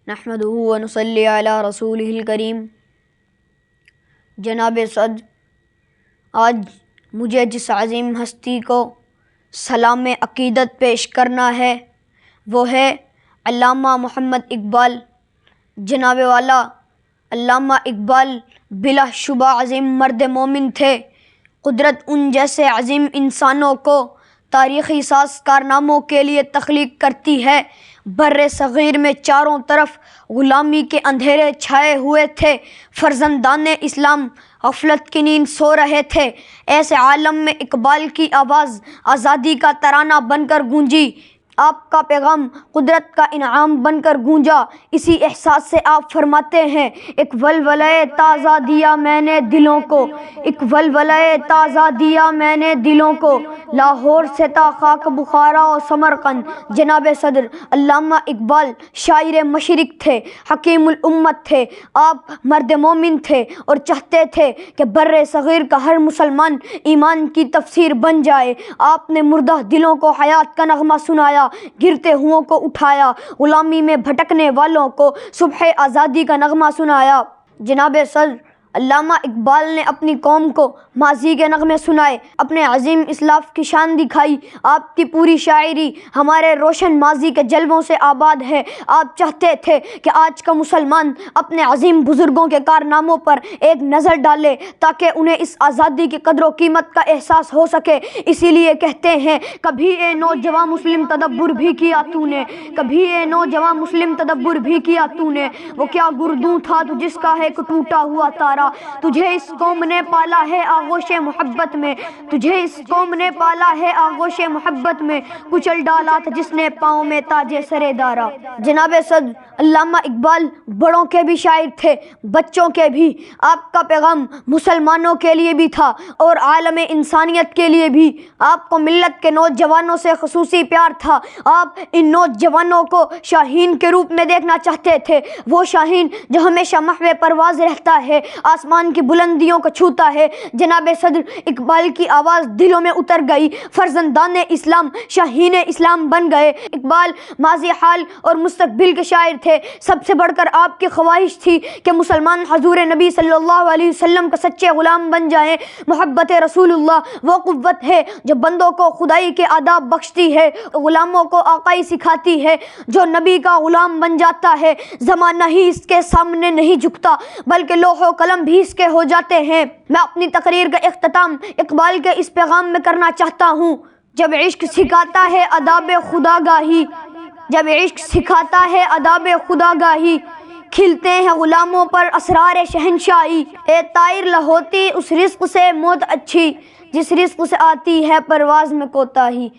نحمدہ ونصلی علی رسولہ الکریم۔ جناب صدر، آج مجھے جس عظیم ہستی کو سلام عقیدت پیش کرنا ہے وہ ہے علامہ محمد اقبال۔ جناب والا علامہ اقبال بلا شبہ عظیم مرد مومن تھے۔ قدرت ان جیسے عظیم انسانوں کو تاریخی ساز کارناموں کے لیے تخلیق کرتی ہے۔ بر صغیر میں چاروں طرف غلامی کے اندھیرے چھائے ہوئے تھے۔ فرزندان اسلام غفلت کی نیند سو رہے تھے۔ ایسے عالم میں اقبال کی آواز آزادی کا ترانہ بن کر گونجی۔ آپ کا پیغام قدرت کا انعام بن کر گونجا۔ اسی احساس سے آپ فرماتے ہیں، ایک ولولۂ تازہ دیا میں نے دلوں کو، ایک ولولۂ تازہ دیا میں نے دلوں کو، لاہور سے تا خاک بخارا و سمرقند۔ جناب صدر، علامہ اقبال شاعر مشرق تھے، حکیم الامت تھے۔ آپ مرد مومن تھے اور چاہتے تھے کہ بر صغیر کا ہر مسلمان ایمان کی تفسیر بن جائے۔ آپ نے مردہ دلوں کو حیات کا نغمہ سنایا، گرتے ہوں کو اٹھایا، غلامی میں بھٹکنے والوں کو صبح آزادی کا نغمہ سنایا۔ جناب صدر، علامہ اقبال نے اپنی قوم کو ماضی کے نغمے سنائے، اپنے عظیم اسلاف کی شان دکھائی۔ آپ کی پوری شاعری ہمارے روشن ماضی کے جلووں سے آباد ہے۔ آپ چاہتے تھے کہ آج کا مسلمان اپنے عظیم بزرگوں کے کارناموں پر ایک نظر ڈالے تاکہ انہیں اس آزادی کی قدر و قیمت کا احساس ہو سکے۔ اسی لیے کہتے ہیں، کبھی اے نوجواں مسلم تدبر بھی کیا تو نے، کبھی اے نوجواں مسلم تدبر بھی کیا تو نے، وہ کیا گردوں تھا تو جس کا ہے ایک ٹوٹا ہوا تارا، تجھے اس قوم نے پالا ہے آغوش محبت میں، تجھے اس قوم نے پالا ہے آغوش محبت میں، کچل ڈالا تھا جس نے پاؤں میں تاج سرے دارا۔ جناب صدر، علامہ اقبال بڑوں کے بھی شاعر تھے، بچوں کے بھی۔ آپ کا پیغام مسلمانوں کے لیے بھی تھا اور عالم انسانیت کے لیے بھی۔ آپ کو ملت کے نوجوانوں سے خصوصی پیار تھا۔ آپ ان نوجوانوں کو شاہین کے روپ میں دیکھنا چاہتے تھے، وہ شاہین جو ہمیشہ محو پرواز رہتا ہے، آسمان کی بلندیوں کو چھوتا ہے۔ جناب صدر، اقبال کی آواز دلوں میں اتر گئی۔ فرزندان اسلام شاہین اسلام بن گئے۔ اقبال ماضی، حال اور مستقبل کے شاعر تھے۔ سب سے بڑھ کر آپ کی خواہش تھی کہ مسلمان حضور نبی صلی اللہ علیہ وسلم کا سچے غلام بن جائیں۔ محبت رسول اللہ وہ قوت ہے جو بندوں کو خدائی کے آداب بخشتی ہے، غلاموں کو آقائی سکھاتی ہے۔ جو نبی کا غلام بن جاتا ہے، زمانہ ہی اس کے سامنے نہیں جھکتا بلکہ لوح و قلم بھی اس کے ہو جاتے ہیں۔ میں اپنی تقریر کا اختتام اقبال کے اس پیغام میں کرنا چاہتا ہوں، جب عشق سکھاتا ہے آداب خودآگاہی، جب عشق سکھاتا ہے آداب خودآگاہی، کھلتے ہیں غلاموں پر اسرار شہنشاہی۔ اے طائر لہوتی اس رزق سے موت اچھی، جس رزق سے آتی ہے پرواز میں کوتاہی۔